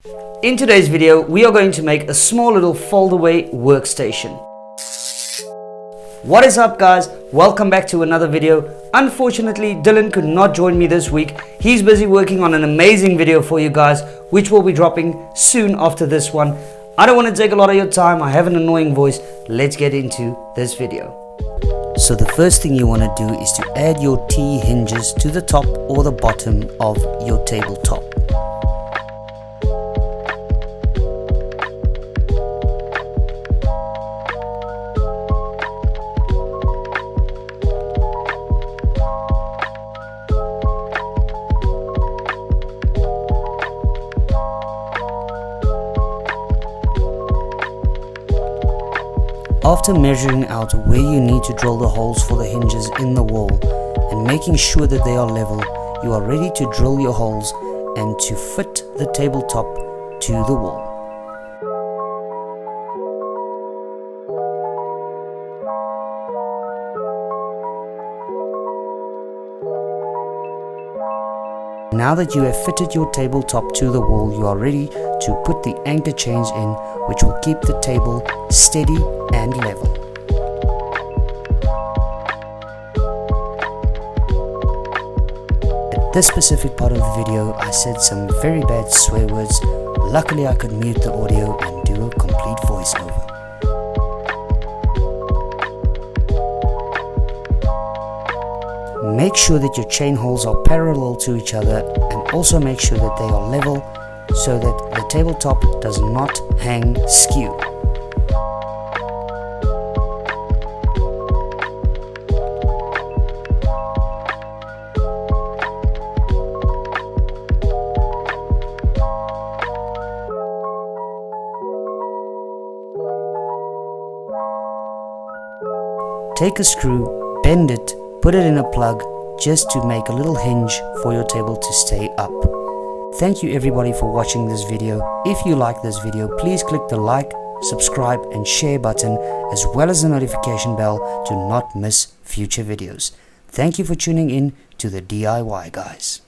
In today's video, we are going to make a small little fold-away workstation. What is up guys? Welcome back to another video. Unfortunately, Dylan could not join me this week. He's busy working on an amazing video for you guys, which will be dropping soon after this one. I don't want to take a lot of your time. I have an annoying voice. Let's get into this video. So the first thing you want to do is to add your T hinges to the top or the bottom of your tabletop. After measuring out where you need to drill the holes for the hinges in the wall and making sure that they are level, you are ready to drill your holes and to fit the tabletop to the wall. Now that you have fitted your tabletop to the wall, you are ready to put the anchor chains in, which will keep the table steady and level. At this specific part of the video, I said some very bad swear words. Luckily I could mute the audio and do a complete voiceover. Make sure that your chain holes are parallel to each other, and also make sure that they are level so that the tabletop does not hang skew. Take a screw, bend it, put it in a plug just to make a little hinge for your table to stay up. Thank you everybody for watching this video. If you like this video, please click the like, subscribe and share button, as well as the notification bell to not miss future videos. Thank you for tuning in to the DIY guys.